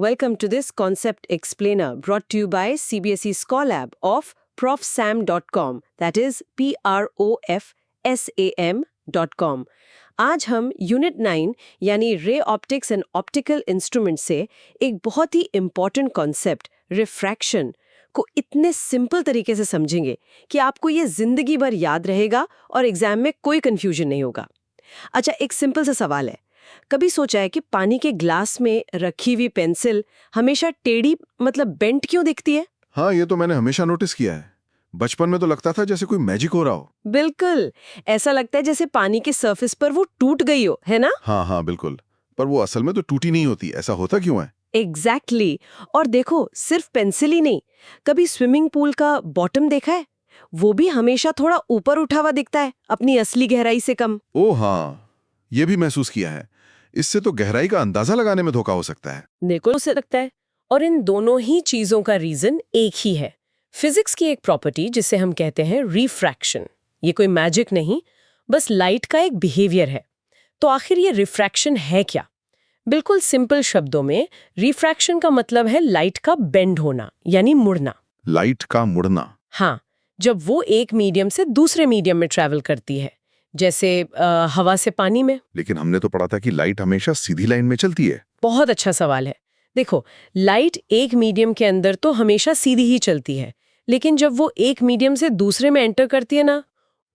Welcome to this Concept Explainer brought to you by CBSE Scholab of profsam.com, that is profsam.com. आज हम unit 9 यानी ray optics and optical instrument से एक बहुत ही important concept refraction को इतने simple तरीके से समझेंगे कि आपको ये जिंदगी भर याद रहेगा और एग्जाम में कोई कंफ्यूजन नहीं होगा। अच्छा, एक सिंपल सा सवाल है, कभी सोचा है कि पानी के ग्लास में रखी हुई पेंसिल हमेशा टेढ़ी मतलब बेंट क्यों दिखती है? हाँ, ये तो मैंने हमेशा नोटिस किया है। बचपन में तो लगता था जैसे कोई मैजिक हो रहा हो। बिल्कुल, ऐसा लगता है जैसे पानी के सरफेस पर वो टूट गई हो, है ना? हाँ, बिल्कुल। पर वो असल में तो टूटी नहीं होती, ऐसा होता क्यों है? एग्जैक्टली। और देखो, सिर्फ पेंसिल ही नहीं, कभी स्विमिंग पूल का बॉटम देखा है? वो भी हमेशा थोड़ा ऊपर उठा हुआ दिखता है, अपनी असली गहराई से कम। ओह हाँ, ये भी महसूस किया है। इससे तो गहराई का अंदाजा लगाने में धोखा हो सकता है। बिल्कुल से लगता है। और इन दोनों ही चीजों का रीजन एक ही है, फिजिक्स की एक प्रॉपर्टी जिसे हम कहते हैं रिफ्रैक्शन। ये कोई मैजिक नहीं, बस लाइट का एक बिहेवियर है। तो आखिर ये रिफ्रैक्शन है क्या? बिल्कुल सिंपल शब्दों में रिफ्रैक्शन का मतलब है लाइट का बेंड होना, यानी मुड़ना। लाइट का मुड़ना? हाँ, जब वो एक मीडियम से दूसरे मीडियम में ट्रैवल करती है, जैसे हवा से पानी में। लेकिन हमने तो पढ़ा था कि लाइट हमेशा सीधी लाइन में चलती है। बहुत अच्छा सवाल है। देखो, लाइट एक मीडियम के अंदर तो हमेशा सीधी ही चलती है, लेकिन जब वो एक मीडियम से दूसरे में एंटर करती है ना,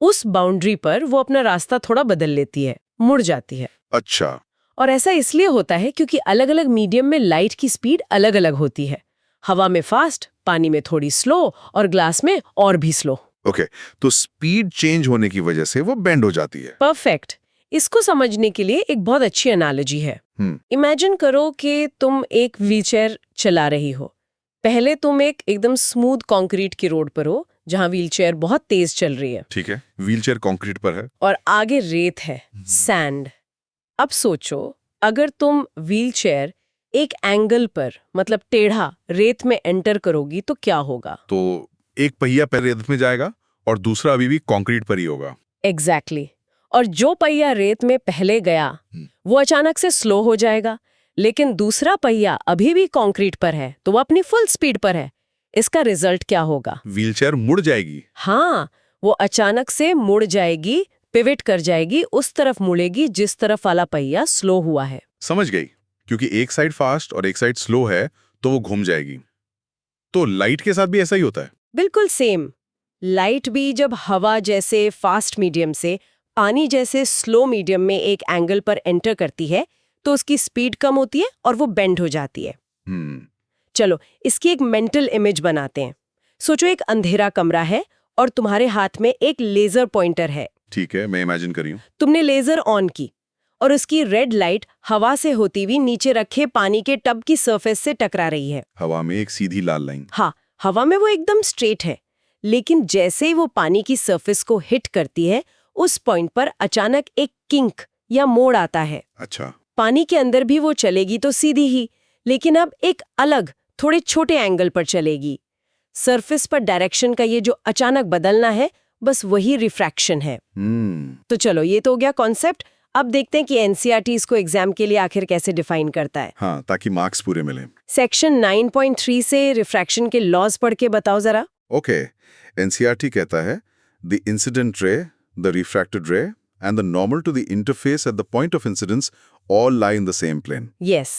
उस बाउंड्री पर वो अपना रास्ता थोड़ा बदल लेती है, मुड़ जाती है। अच्छा। और ऐसा इसलिए होता है क्योंकि अलग अलग मीडियम में लाइट की स्पीड अलग अलग होती है। हवा में फास्ट, पानी में थोड़ी स्लो और ग्लास में और भी स्लो। ओके, तो स्पीड चेंज होने की वजह से वो बेंड हो जाती है। परफेक्ट। इसको समझने के लिए एक बहुत अच्छी एनालॉजी है। इमेजिन करो कि तुम एक व्हीलचेयर चला रही हो। पहले तुम एक एकदम स्मूथ कंक्रीट की रोड पर हो, जहां व्हीलचेयर बहुत तेज चल रही है। ठीक है, व्हीलचेयर कंक्रीट पर है और आगे रेत है, सैंड। अब सोचो, अगर तुम व्हीलचेयर एक एंगल पर मतलब टेढ़ा रेत में एंटर करोगी तो क्या होगा? तो एक पहिया पहले रेत में जाएगा और दूसरा अभी भी कंक्रीट पर ही होगा। एग्जैक्टली। और जो पहिया रेत में पहले गया वो अचानक से स्लो हो जाएगा, लेकिन दूसरा पहिया अभी भी कंक्रीट पर है तो वो अपनी फुल स्पीड पर है। इसका रिजल्ट क्या होगा? व्हीलचेयर मुड़ जाएगी। हाँ, वो अचानक से मुड़ जाएगी, पिवट कर जाएगी, उस तरफ मुड़ेगी जिस तरफ वाला पहिया स्लो हुआ है। समझ गई, क्योंकि एक साइड फास्ट और एक साइड स्लो है तो वो घूम जाएगी। तो लाइट के साथ भी ऐसा ही होता है? बिल्कुल सेम। लाइट भी जब हवा जैसे फास्ट मीडियम से पानी जैसे स्लो मीडियम में एक एंगल पर एंटर करती है तो उसकी स्पीड कम होती है और वो बेंड हो जाती है। चलो, इसकी एक मेंटल इमेज बनाते हैं। सोचो, एक अंधेरा कमरा है और तुम्हारे हाथ में एक लेजर पॉइंटर है। ठीक है, मैं इमेजिन कर रही हूं। तुमने लेजर ऑन की और उसकी रेड लाइट हवा से होती हुई नीचे रखे पानी के टब की सरफेस से टकरा रही है। हवा में एक सीधी लाल लाइन। हाँ, हवा में वो एकदम स्ट्रेट है, लेकिन जैसे ही वो पानी की सरफेस को हिट करती है, उस पॉइंट पर अचानक एक किंक या मोड़ आता है। अच्छा। पानी के अंदर भी वो चलेगी तो सीधी ही, लेकिन अब एक अलग थोड़े छोटे एंगल पर चलेगी। सरफेस पर डायरेक्शन का ये जो अचानक बदलना है, बस वही रिफ्रैक्शन है। तो चलो, ये तो हो गया कॉन्सेप्ट। अब देखते हैं कि एनसीईआरटी इसको एग्जाम के लिए आखिर कैसे डिफाइन करता है। हाँ, ताकि मार्क्स पूरे मिले। सेक्शन 9.3 से रिफ्रैक्शन के लॉज पढ़ के बताओ जरा। ओके, एनसीईआरटी कहता है the incident ray, the refracted रे and the normal to the interface at the point of incidence all lie in the same plane. Yes.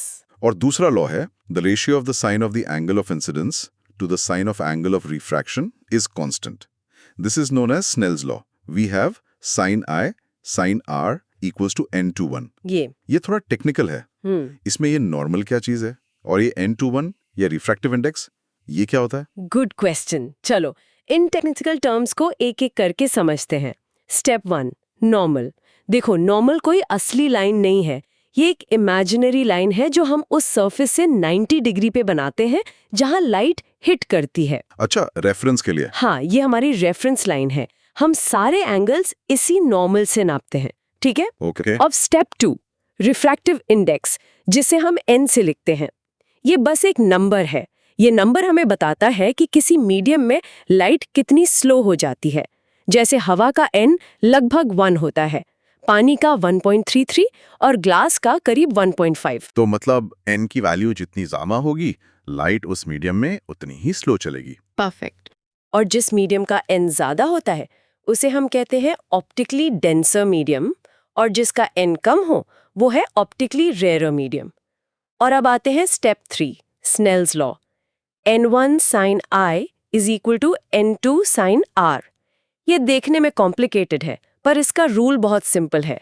और दूसरा लॉ है the ratio of the sine of the angle of incidence to the sine of angle of refraction is constant. This is known as Snell's law. We have sin I sin r equals to n/1. ये थोड़ा technical है। इसमें ये normal क्या चीज है और ये n/1 या रिफ्रैक्टिव इंडेक्स, ये क्या होता है? Good question. चलो, इन टेक्निकल टर्म्स को एक एक करके समझते हैं। Step 1, normal. देखो, नॉर्मल कोई असली लाइन नहीं है, ये एक इमेजिनरी लाइन है जो हम उस सरफेस से 90 डिग्री पे बनाते हैं जहां लाइट हिट करती है। अच्छा, रेफरेंस के लिए? हाँ, ये हमारी रेफरेंस लाइन है। हम सारे एंगल्स इसी नॉर्मल से नापते हैं, ठीक है? ओके। अब स्टेप 2, रिफ्रैक्टिव इंडेक्स, जिसे हम n से लिखते हैं। ये बस एक नंबर है। ये नंबर हमें बताता है कि किसी मीडियम में लाइट कितनी स्लो हो जाती है। जैसे हवा का n लगभग 1 होता है, पानी का 1.33 और ग्लास का करीब 1.5। तो मतलब n की वैल्यू जितनी ज़्यादा होगी, लाइट उस मीडियम में उतनी ही स्लो चलेगी। परफेक्ट। और जिस मीडियम का n ज्यादा होता है उसे हम कहते हैं ऑप्टिकली डेंसर मीडियम, और जिसका n कम हो वो है ऑप्टिकली रेयर मीडियम। और अब आते हैं step 3, Snell's law. n1 sin I is equal to n2 sin R। ये देखने में कॉम्प्लिकेटेड है पर इसका रूल बहुत सिंपल है।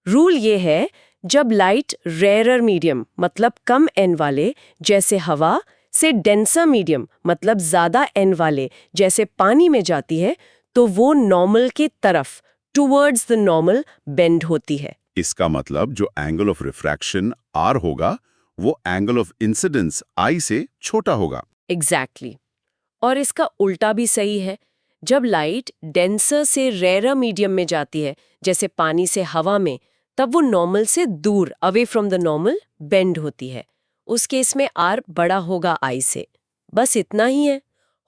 रूल ये है, जब लाइट रेयरर मीडियम मतलब कम n वाले जैसे हवा से डेंसर मीडियम मतलब ज्यादा n वाले जैसे पानी में जाती है तो वो नॉर्मल के तरफ टुवर्ड्स द नॉर्मल बेंड होती है। इसका मतलब जो एंगल ऑफ रिफ्रैक्शन r होगा वो एंगल ऑफ इंसिडेंस I से छोटा होगा। एग्जैक्टली। और इसका उल्टा भी सही है। जब लाइट डेंसर से रेयर मीडियम में जाती है जैसे पानी से हवा में, तब वो नॉर्मल से दूर away from the normal bend होती है। उस केस में R बड़ा होगा I से। बस इतना ही है।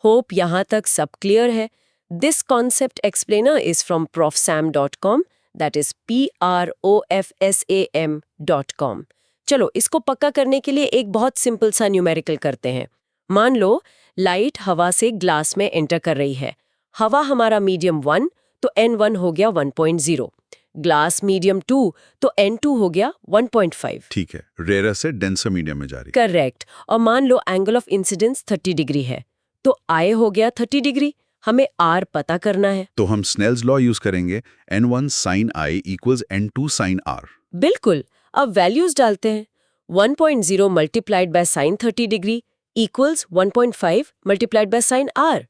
होप यहाँ तक सब क्लियर है। This concept explainer is from profsam.com, that is profsam.com। चलो इसको पक्का करने के लिए एक बहुत सिंपल सा न्यूमेरिकल करते हैं। मान लो लाइट हवा से ग्लास में एंटर कर रही है। हवा हमारा मीडियम 1 तो n1 हो गया 1.0, ग्लास मीडियम 2 तो n2 हो गया 1.5। ठीक है, रेयर से डेंसर मीडियम में जा रही। करेक्ट। और मान लो एंगल ऑफ इंसिडेंस 30 डिग्री है तो I हो गया 30 डिग्री। हमें R पता करना है। तो हम स्नेल्स लॉ यूज करेंगे, n1 sin I equals n2 sin R। बिल्कुल। अब वैल्यूज डालते हैं। 1.0 multiplied by sine 30 degree equals 1.5 multiplied by sine R।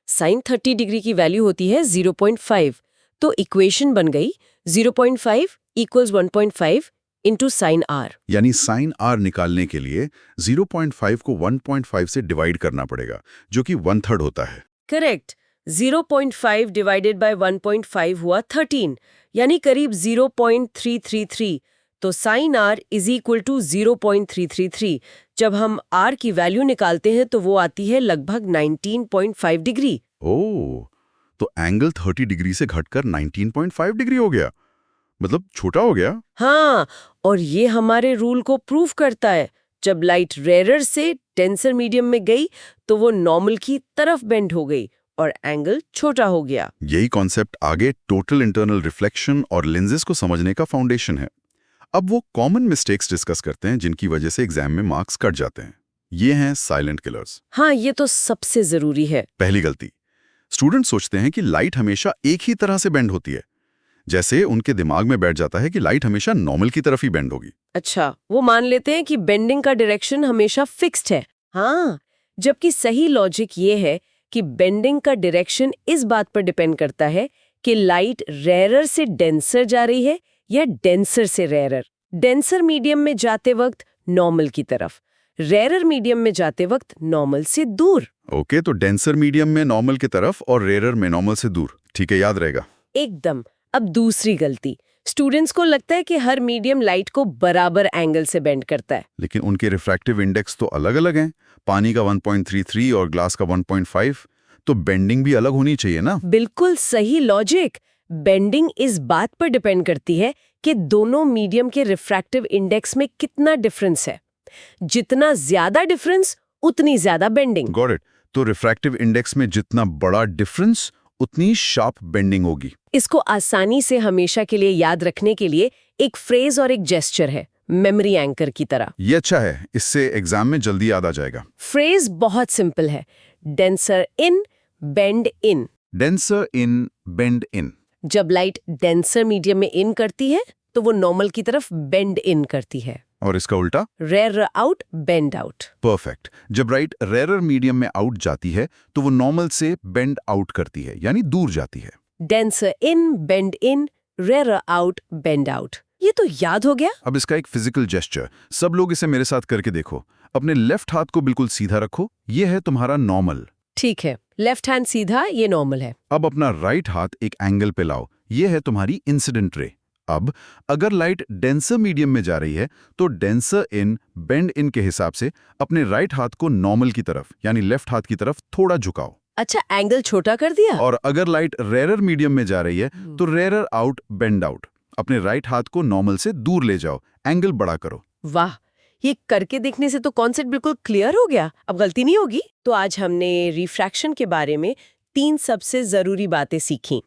Sine 30 degree की वैल्यू होती है 0.5, तो इक्वेशन बन गई 0.5 इक्वल्स 1.5 इंटू साइन R। यानी साइन R निकालने के लिए 0.5 को 1.5 से डिवाइड करना पड़ेगा, जो कि 1/3 होता है। करेक्ट। 0.5 डिवाइडेड बाय 1.5 हुआ 13, यानी करीब 0.333। तो sine R is equal to 0.333। जब हम R की वैल्यू निकालते हैं तो वो आती है लगभग 19.5 डिग्री। ओह, तो एंगल 30 डिग्री से घटकर 19.5 डिग्री हो गया, मतलब छोटा हो गया। हाँ, और ये हमारे रूल को प्रूव करता है। जब लाइट रेयरर से डेंसर मीडियम में गई तो वो नॉर्मल की तरफ बेंड हो गई और एंगल छोटा हो गया। यही कॉन्सेप्ट आगे टोटल इंटरनल रिफ्लेक्शन और लेंसेज को समझने का फाउंडेशन है। अब वो कॉमन मिस्टेक्स डिस्कस करते हैं जिनकी वजह से एग्जाम में मार्क्स कट जाते हैं। ये हैं साइलेंट किलर्स। हाँ, ये तो सबसे जरूरी है। पहली गलती, स्टूडेंट सोचते हैं कि लाइट हमेशा एक ही तरह से बेंड होती है, जैसे उनके दिमाग में बैठ जाता है कि लाइट हमेशा नॉर्मल की तरफ ही बेंड होगी। अच्छा, वो मान लेते हैं कि बेंडिंग का डायरेक्शन हमेशा फिक्स्ड है। हाँ, जबकि सही लॉजिक ये है कि बेंडिंग का डायरेक्शन इस बात पर डिपेंड करता है कि लाइट रेयरर से डेंसर जा रही है या डेंसर से रेयरर। डेंसर मीडियम में जाते वक्त नॉर्मल की तरफ, रेयरर मीडियम में जाते वक्त नॉर्मल से दूर। ओके, तो डेंसर मीडियम में नॉर्मल की तरफ और रेयरर में नॉर्मल से दूर। ठीक है, याद रहेगा। एकदम। अब दूसरी गलती, स्टूडेंट्स को लगता है कि हर मीडियम लाइट को बराबर एंगल से बेंड करता है। लेकिन उनके रिफ्रैक्टिव इंडेक्स तो अलग-अलग हैं। पानी का 1.33 और ग्लास का 1.5, तो बेंडिंग भी अलग होनी चाहिए ना। बिल्कुल सही लॉजिक। बेंडिंग इस बात पर डिपेंड करती है कि दोनों मीडियम के रिफ्रैक्टिव इंडेक्स में कितना डिफरेंस है। जितना ज्यादा डिफरेंस उतनी ज्यादा बेंडिंग। Got it. तो रिफ्रैक्टिव इंडेक्स में जितना बड़ा डिफरेंस उतनी शार्प बेंडिंग होगी। इसको आसानी से हमेशा के लिए याद रखने के लिए एक फ्रेज और एक जेस्चर है, मेमोरी एंकर की तरह। ये अच्छा है, इससे एग्जाम में जल्दी याद आ जाएगा। फ्रेज बहुत सिंपल है, denser in bend in. Denser in bend इन। जब लाइट डेंसर मीडियम में इन करती है तो वो नॉर्मल की तरफ बेंड इन करती है, और इसका उल्टा rare out bend out. Perfect. जब लाइट रेयरर मीडियम में आउट जाती है तो वो नॉर्मल से बेंड आउट करती है, यानी दूर जाती है। Denser in bend in, rare out bend out. ये तो याद हो गया। अब इसका एक फिजिकल जेस्चर, सब लोग इसे मेरे साथ करके देखो। अपने लेफ्ट हाथ को बिल्कुल सीधा रखो, ये है तुम्हारा नॉर्मल। ठीक है, लेफ्ट हैंड सीधा, ये नॉर्मल है। अब अपना राइट हाथ एक एंगल पे लाओ, ये है तुम्हारी इंसिडेंट रे। अब अगर लाइट डेंसर मीडियम में जा रही है तो डेंसर इन बेंड इन के हिसाब से अपने राइट हाथ को नॉर्मल की तरफ यानी लेफ्ट हाथ की तरफ थोड़ा झुकाओ। अच्छा, एंगल छोटा कर दिया। और अगर लाइट रेयरर मीडियम में जा रही है तो रेयरर आउट बेंड आउट। अपने राइट हाथ को नॉर्मल से दूर ले जाओ, एंगल बड़ा करो। वाह, ये करके देखने से तो कॉन्सेप्ट बिल्कुल क्लियर हो गया, अब गलती नहीं होगी। तो आज हमने रिफ्रैक्शन के बारे में 3 सबसे जरूरी बातें सीखी।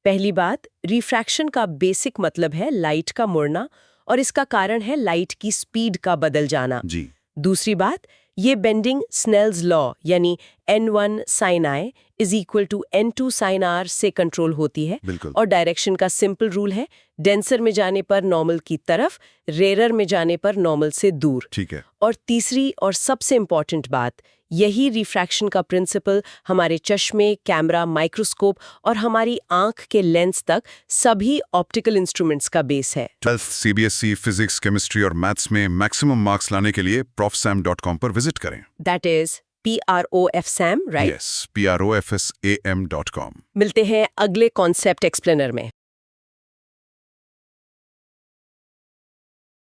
पहली बात, रिफ्रैक्शन का बेसिक मतलब है लाइट का मुड़ना, और इसका कारण है लाइट की स्पीड का बदल जाना। जी। दूसरी बात, ये बेंडिंग स्नेल्स लॉ यानी n1 sin i is equal to n2 sin r से कंट्रोल होती है। बिल्कुल। और डायरेक्शन का सिंपल रूल है, डेंसर में जाने पर नॉर्मल की तरफ, रेयर में जाने पर नॉर्मल से दूर। ठीक है। और तीसरी और सबसे इम्पॉर्टेंट बात, यही रिफ्रैक्शन का प्रिंसिपल हमारे चश्मे, कैमरा, माइक्रोस्कोप और हमारी आंख के लेंस तक सभी ऑप्टिकल इंस्ट्रूमेंट्स का बेस है। 12th CBSE फिजिक्स, केमिस्ट्री और मैथ्स में मैक्सिमम मार्क्स लाने के लिए profsam.com पर विजिट करें। That is PROFSAM, right? Yes, PROFSAM.com। मिलते हैं अगले कॉन्सेप्ट एक्सप्लेनर में।